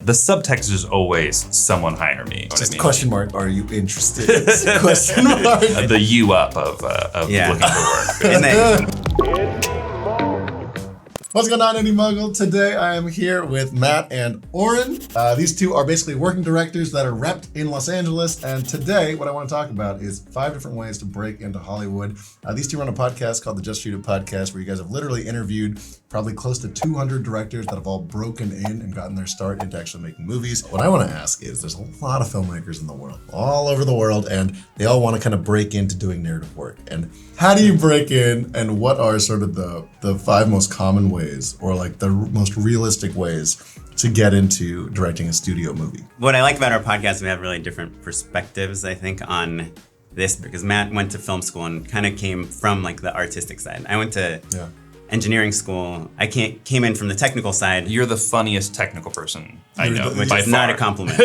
The subtext is always someone hire me. Just question mark, are you interested? Question mark. The you up of looking for work. What's going on, Indie Muggle? Today I am here with Matt and Oren. These two are basically working directors that are repped in Los Angeles. And today what I want to talk about is 5 different ways to break into Hollywood. These two run a podcast called the Just Shoot It Podcast, where you guys have literally interviewed probably close to 200 directors that have all broken in and gotten their start into actually making movies. What I want to ask is, there's a lot of filmmakers in the world, all over the world, and they all want to kind of break into doing narrative work. And how do you break in, and what are sort of the 5 most common ways, or like the most realistic ways to get into directing a studio movie? What I like about our podcast, we have really different perspectives, I think, on this, because Matt went to film school and kind of came from like the artistic side. I went to engineering school. I came in from the technical side. You're the funniest technical person I know, which by is far. not a compliment.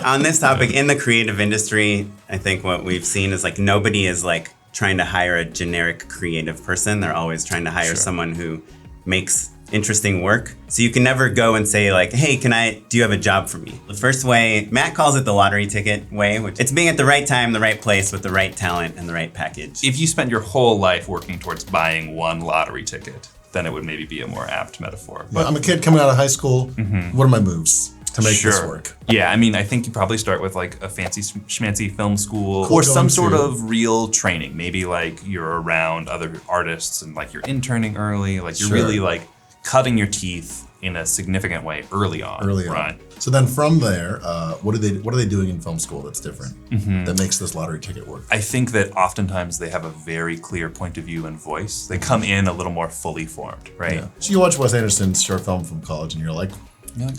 On this topic, in the creative industry, I think what we've seen is like nobody is like trying to hire a generic creative person. They're always trying to hire someone who makes interesting work. So you can never go and say like, hey, do you have a job for me? The first way, Matt calls it the lottery ticket way, which it's being at the right time, the right place with the right talent and the right package. If you spend your whole life working towards buying one lottery ticket, then it would maybe be a more apt metaphor. But I'm a kid coming out of high school. What are my moves to make this work? Yeah, I mean, I think you probably start with like a fancy schmancy film school or some sort of real training. Maybe like you're around other artists and like you're interning early, like you're really like cutting your teeth in a significant way early on. Right. So then from there, what are they doing in film school that's different that makes this lottery ticket work? I think that oftentimes they have a very clear point of view and voice. They come in a little more fully formed, right? Yeah. So you watch Wes Anderson's short film from college and you're like,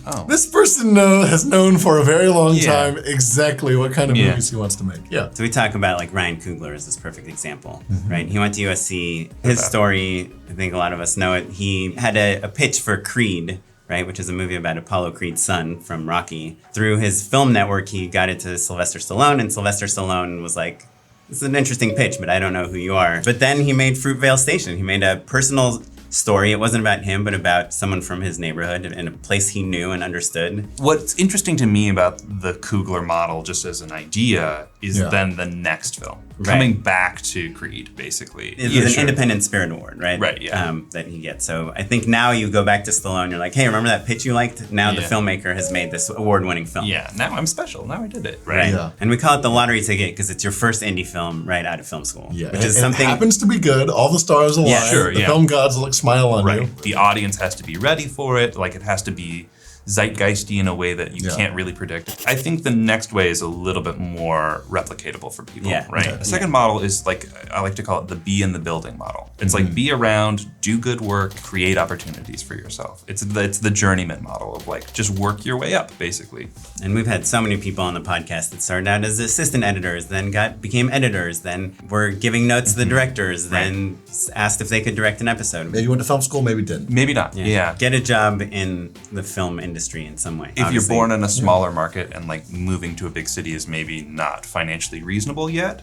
oh. This person has known for a very long time exactly what kind of movies he wants to make. Yeah. So we talk about like Ryan Coogler as this perfect example, right? He went to USC. His story, I think a lot of us know it. He had a pitch for Creed, right, which is a movie about Apollo Creed's son from Rocky. Through his film network, he got it to Sylvester Stallone, and Sylvester Stallone was like, this is an interesting pitch, but I don't know who you are. But then he made Fruitvale Station. He made a personal story. It wasn't about him, but about someone from his neighborhood and a place he knew and understood. What's interesting to me about the Coogler model, just as an idea, is then the next film. Coming back to Creed, basically. It's an Independent Spirit Award, right? Right, yeah. That he gets. So I think now you go back to Stallone, you're like, hey, remember that pitch you liked? Now the filmmaker has made this award-winning film. Yeah, now I'm special. Now I did it. Right. Yeah. And we call it the lottery ticket because it's your first indie film right out of film school. Yeah. Which is something. It happens to be good. All the stars align. The film gods look smile on you. The audience has to be ready for it. Like, it has to be zeitgeisty in a way that you can't really predict. I think the next way is a little bit more replicatable for people, right? The second model is like, I like to call it the be in the building model. It's like be around, do good work, create opportunities for yourself. It's the journeyman model of like, just work your way up, basically. And we've had so many people on the podcast that started out as assistant editors, then became editors, then were giving notes to the directors, then asked if they could direct an episode. Maybe went to film school, maybe didn't. Maybe not, Get a job in the film industry in some way. If you're born in a smaller market and like moving to a big city is maybe not financially reasonable yet,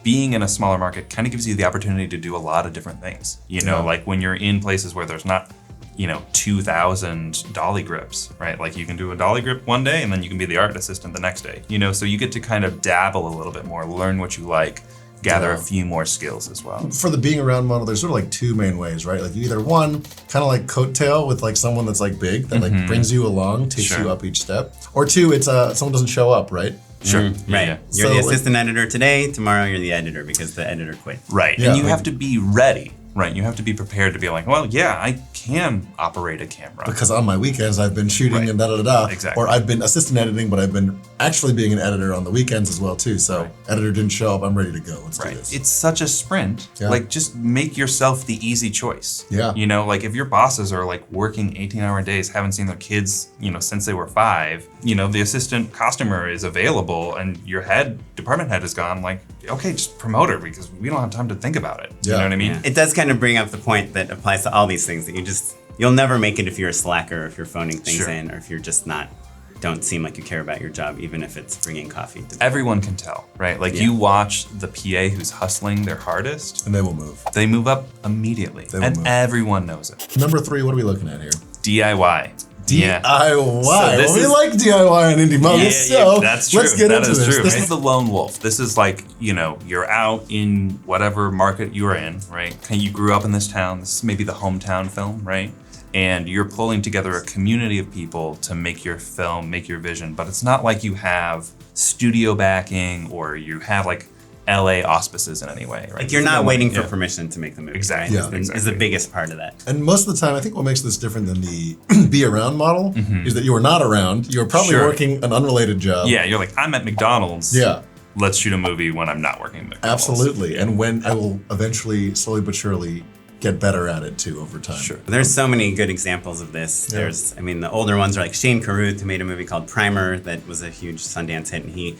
being in a smaller market kind of gives you the opportunity to do a lot of different things. You know, like when you're in places where there's not, 2,000 dolly grips, right? Like you can do a dolly grip one day and then you can be the art assistant the next day. So you get to kind of dabble a little bit more, learn what you like, gather a few more skills as well. For the being around model, there's sort of like 2 main ways, right? Like you either one, kind of like coattail with like someone that's like big, that like brings you along, takes you up each step. Or 2, it's someone doesn't show up, right? Sure. Right. Yeah. You're the assistant editor today, tomorrow you're the editor because the editor quit. Right. Yeah. And you have to be ready. Right, you have to be prepared to be like, well, yeah, I can operate a camera. Because on my weekends, I've been shooting and da-da-da-da. Exactly. Or I've been assistant editing, but I've been actually being an editor on the weekends as well, too. So editor didn't show up, I'm ready to go. Let's do this. It's such a sprint. Yeah. Like, just make yourself the easy choice. Yeah. Like if your bosses are like working 18-hour days, haven't seen their kids, since they were 5, the assistant costumer is available and your department head is gone, like, okay, just promote her because we don't have time to think about it. You know what I mean? Yeah. It does kind of bring up the point that applies to all these things that you'll never make it if you're a slacker, if you're phoning things in, or if you're just don't seem like you care about your job, even if it's bringing coffee. Everyone can tell, right? Like you watch the PA who's hustling their hardest. And they will move. They move up immediately. And everyone knows it. Number 3, what are we looking at here? DIY. Yeah. DIY. So this we is- like DIY and indie muggles, so that's true. let's get That into is this. true. This This is is the lone wolf. This is like, you're out in whatever market you are in, right? You grew up in this town. This is maybe the hometown film, right? And you're pulling together a community of people to make your film, make your vision. But it's not like you have studio backing or you have like LA auspices in any way, right? Like you're not waiting for yeah. permission to make the movie. Exactly. Right? Yeah. Is the biggest part of that. And most of the time, I think what makes this different than the be around model is that you are not around. You're probably Sure. working an unrelated job. Yeah, you're like, I'm at McDonald's. Yeah. Let's shoot a movie when I'm not working at McDonald's. Absolutely. And when I will eventually, slowly but surely, get better at it too over time. Sure. There's so many good examples of this. Yeah. The older ones are like Shane Carruth, who made a movie called Primer that was a huge Sundance hit, and he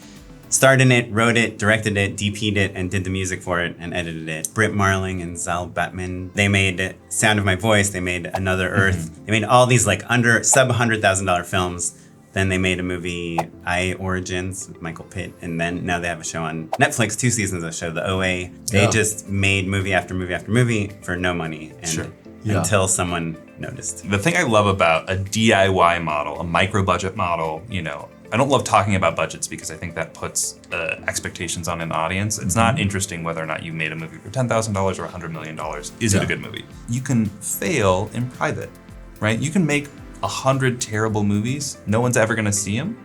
starred in it, wrote it, directed it, DP'd it, and did the music for it and edited it. Britt Marling and Zal Batman, they made Sound of My Voice, they made Another Earth, they made all these like sub $100,000 films. Then they made a movie, I Origins, with Michael Pitt, and then now they have a show on Netflix, 2 seasons of the show, The OA. They Yeah. just made movie after movie after movie for no money, and Sure. Yeah. until someone noticed. The thing I love about a DIY model, a micro budget model, I don't love talking about budgets because I think that puts expectations on an audience. It's not interesting whether or not you made a movie for $10,000 or $100 million. Is it a good movie? You can fail in private, right? You can make 100 terrible movies. No one's ever going to see them.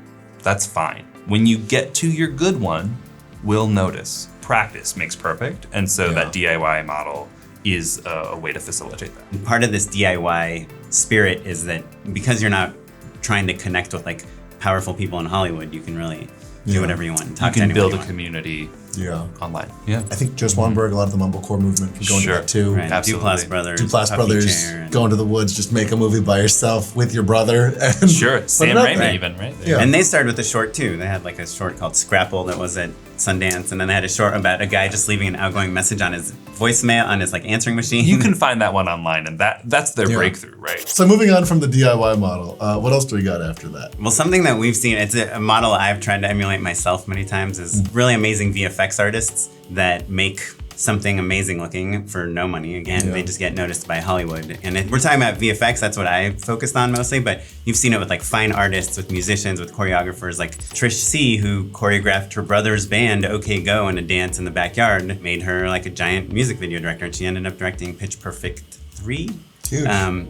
That's fine. When you get to your good one, we'll notice. Practice makes perfect. And so that DIY model is a way to facilitate that. Part of this DIY spirit is that because you're not trying to connect with like powerful people in Hollywood, you can really do whatever you want and talk You can to anyone build you a want. community Yeah. online. Yeah. I think Joe Swanberg, a lot of the mumblecore movement can go into Sure. that too. Right. Absolutely. Duplass Brothers. Duplass Puffy Brothers, Chair, and- go into the woods, just make a movie by yourself with your brother. And Sure. put Sam it out Raimi there. even, right? Yeah. And they started with a short too. They had like a short called Scrapple that was at Sundance, and then they had a short about a guy just leaving an outgoing message on his voicemail on his like answering machine. You can find that one online, and that's their Yeah. breakthrough, right? So moving on from the DIY model, what else do we got after that? Well, something that we've seen, it's a model I've tried to emulate myself many times, is really amazing VFX artists that make something amazing looking for no money. Again, they just get noticed by Hollywood. And we're talking about VFX, that's what I focused on mostly, but you've seen it with like fine artists, with musicians, with choreographers, like Trish C, who choreographed her brother's band, OK Go, in a dance in the backyard, made her like a giant music video director, and she ended up directing Pitch Perfect 3. Huge.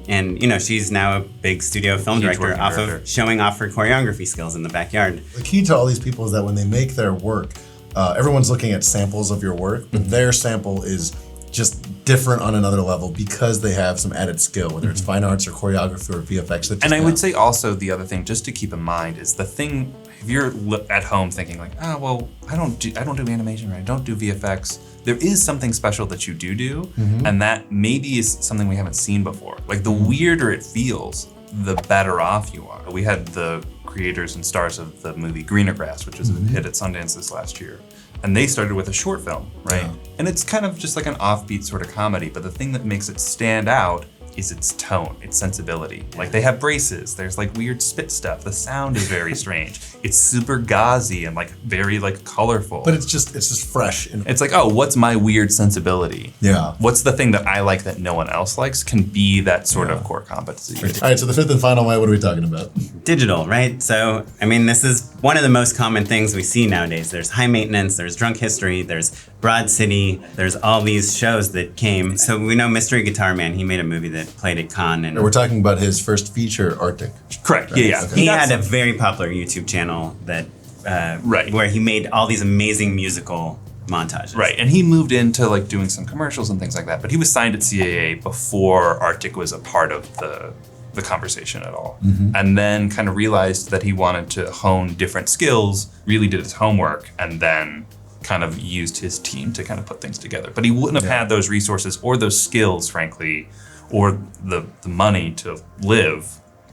And she's now a big studio film Huge director working off director. of showing off her choreography skills in the backyard. The key to all these people is that when they make their work, everyone's looking at samples of your work, but their sample is just different on another level because they have some added skill, whether it's fine arts or choreography or VFX. And I would say also the other thing just to keep in mind is the thing, if you're at home thinking like, oh, well, I don't do animation, right? I don't do VFX. There is something special that you do, and that maybe is something we haven't seen before. Like the weirder it feels, the better off you are. We had the creators and stars of the movie Greener Grass, which was a hit at Sundance this last year. And they started with a short film, right? Yeah. And it's kind of just like an offbeat sort of comedy, but the thing that makes it stand out is its tone, its sensibility. Like they have braces, there's like weird spit stuff, the sound is very strange. It's super gauzy and like very like colorful. But it's just fresh. And It's like, oh, what's my weird sensibility? Yeah. What's the thing that I like that no one else likes can be that sort of core competency. all right, so the fifth and final way, what are we talking about? Digital, right? So, this is one of the most common things we see nowadays. There's High Maintenance, there's Drunk History, there's Broad City, there's all these shows that came. So we know Mystery Guitar Man, he made a movie that played at Cannes. And We're talking about his first feature, Arctic. Correct, yeah. Okay. he had a very popular YouTube channel that Right. where he made all these amazing musical montages. Right, and he moved into like doing some commercials and things like that, but he was signed at CAA before Arctic was a part of the conversation at all. And then kind of realized that he wanted to hone different skills, really did his homework, and then kind of used his team to kind of put things together. But he wouldn't have had those resources or those skills, frankly, or the money to live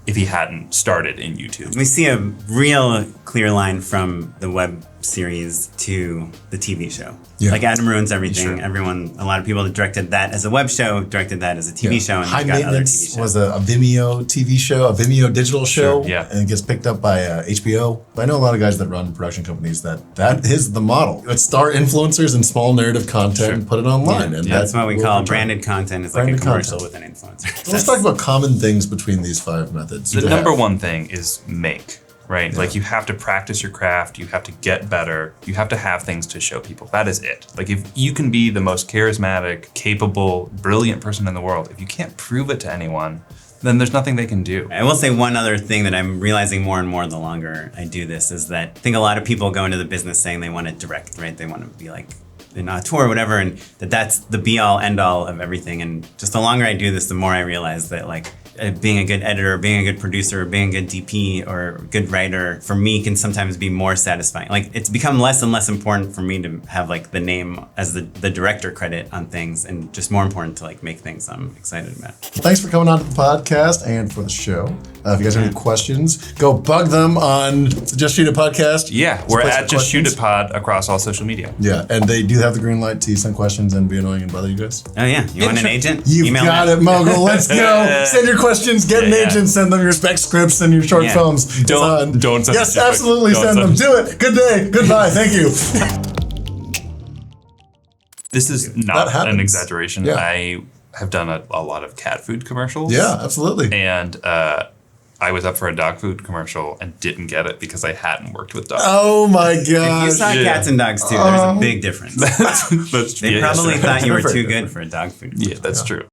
if he hadn't started in YouTube. We see a real clear line from the web series to the TV show. Yeah. Like Adam Ruins Everything. Sure. A lot of people directed that as a web show, directed that as a TV show, and High they've got other TV Maintenance shows. was a Vimeo TV show, a Vimeo digital show, Sure, yeah. and it gets picked up by HBO. I know a lot of guys that run production companies that is the model. It's star influencers and small narrative content and put it online. And That's what we will call return. branded content. It's like a Branded commercial content. with an influencer. So let's talk about common things between these 5 methods. The number one thing is make, right? Like you have to practice your craft, you have to get better, you have to have things to show people. That is it. Like if you can be the most charismatic, capable, brilliant person in the world, if you can't prove it to anyone, then there's nothing they can do. I will say one other thing that I'm realizing more and more the longer I do this is that I think a lot of people go into the business saying they want to direct, right? They want to be like an auteur or whatever, and that's the be all end all of everything. And just the longer I do this, the more I realize that like being a good editor, being a good producer, being a good DP or good writer for me can sometimes be more satisfying. Like it's become less and less important for me to have like the name as the director credit on things, and just more important to like make things I'm excited about. Thanks for coming on to the podcast and for the show. If you guys have any questions, go bug them on Just Shoot It Podcast. Yeah, It's a we're place at for Just Shoot questions. It Pod across all social media. Yeah, and they do have the green light to send questions and be annoying and bother you guys. Oh yeah, you want an agent? You've Email got me. it, Mogul. Let's go. Send your questions, get an Yeah. agent, send them your spec scripts and your short Yeah. films. It's Don't send Yes, them. absolutely Don't send them. send Do it. Good day. Goodbye. Thank you. This is That not happens. an exaggeration. Yeah. I have done a lot of cat food commercials. Yeah, absolutely. And I was up for a dog food commercial and didn't get it because I hadn't worked with dogs. Oh my If you gosh. saw Yeah. cats and dogs too, there's a big difference. That's, They yeah, probably yes, thought you were Very too different. good for a dog food. Yeah, that's true.